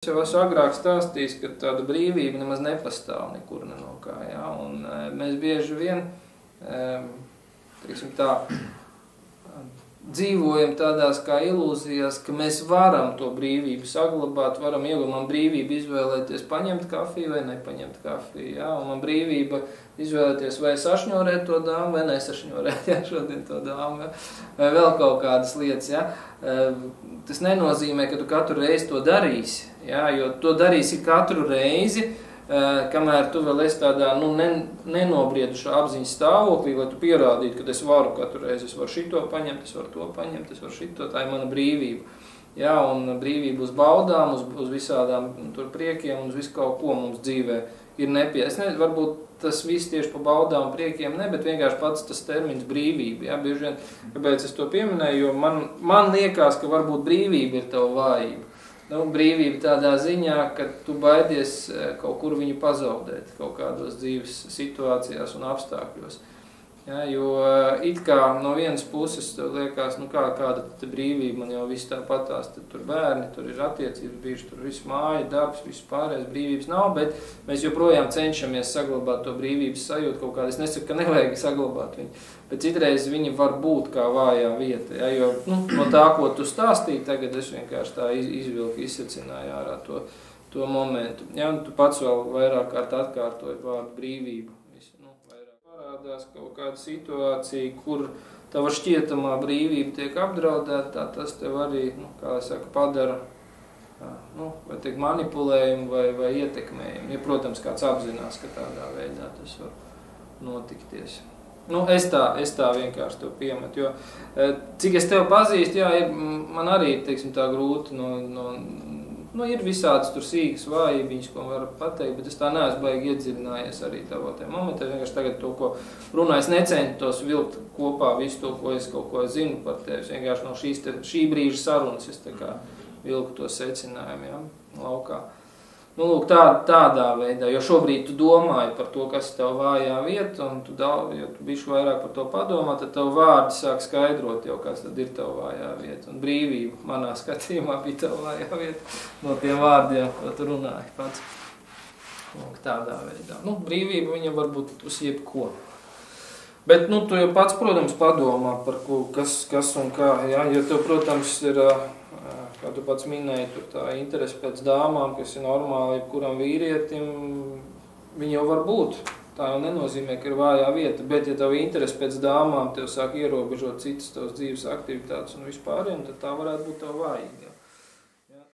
Es jau esmu agrāk stāstījis, ka tāda brīvība nemaz nepastāv nekur no kā, ja? Un mēs bieži vien, teiksim tā, dzīvojam tādās kā ilūzijās, ka mēs varam to brīvību saglabāt, varam iegūt, man brīvība izvēlēties paņemt kafiju vai nepaņemt kafiju, ja? Un man brīvība izvēlēties vai sašņorēt to dāmu vai nesašņorēt, ja? Šodien to dāmu, ja? Vai vēl kaut kādas lietas, ja? Tas nenozīmē, ka tu katru reizi to darīsi, ja? Jo to darīsi katru reizi, kamēr tu vēl esi tādā nenobriedušā apziņas stāvoklī, lai tu pierādītu, ka es varu katru reizi, es varu šito paņemt, es varu to paņemt, es varu šito, tā ir mana brīvība. Ja, un brīvība uz baudām, uz visādām tur priekiem un uz visu kaut ko mums dzīvē ir nepieciešams. Varbūt tas viss tieši pa baudām un priekiem ne, bet vienkārši pats tas termins brīvība. Ja, bieži vien, kāpēc es to pieminēju, jo man liekas, ka varbūt brīvība ir tava vājība. Brīvība tādā ziņā, ka tu baidies kaut kur viņu pazaudēt kaut kādos dzīves situācijās un apstākļos. Ja, jo it kā no vienas puses tev liekas, kāda brīvība, man jau viss tāpatās, tad tur bērni, tur ir attiecības, bijuši tur viss māja, darbs, viss pārējais, brīvības nav, bet mēs joprojām cenšamies saglabāt to brīvības sajūtu kaut kādā. Es nesaku, ka nevajag saglabāt viņu, bet citreiz viņi var būt kā vājā vieta, ja, jo no tā, ko tu stāstīji tagad, es vienkārši tā izvilku, izsacināju ārā to momentu. Ja, tu pats vēl vairāk kārt atkārtoji vārdu brīvība. Parādās kaut kāda situācija, kur tava šķietamā brīvība tiek apdraudēta, tas tev arī, kā es saku, padara vai tiek manipulējumu vai ietekmējumu. Ja, protams, kāds apzinās, ka tādā veidā tas var notikties. Es tā vienkārši tev piemetu, jo cik es tev pazīstu, jā, man arī, teiksim, tā grūti ir visādas tur sīkas vājībiņas, ko var pateikt, bet es tā neesmu baigi iedziļinājies arī tavā tajā momentā. Vienkārši tagad to, ko runāju, es necentos vilkt kopā visu to, ko es kaut ko zinu par tevi. Vienkārši no šī brīža sarunas es tā kā vilku to secinājumu, ja, laukā. Lūk, tādā veidā, jo šobrīd tu domāji par to, kas ir tev vājā vieta, un ja tu bišķi vairāk par to padomā, tad tev vārdi sāk skaidrot jau, kas tad ir tev vājā vieta. Un brīvība manā skatījumā bija tev vājā vieta no tiem vārdiem, ko tu runāji pats. Lūk, tādā veidā. Brīvība viņa var būt uz jebko. Bet, tu jau pats, protams, padomā par ko, kas un kā, ja? Jo tev, protams, ir, kā tu pats minēji, tur tā interese pēc dāmām, kas ir normāli jebkuram vīrietim, viņi jau var būt. Tā jau nenozīmē, ka ir vājā vieta, bet ja tev interese pēc dāmām tev sāk ierobežot citas tavas dzīves aktivitātes un vispāriem, tad tā varētu būt tev vājīga.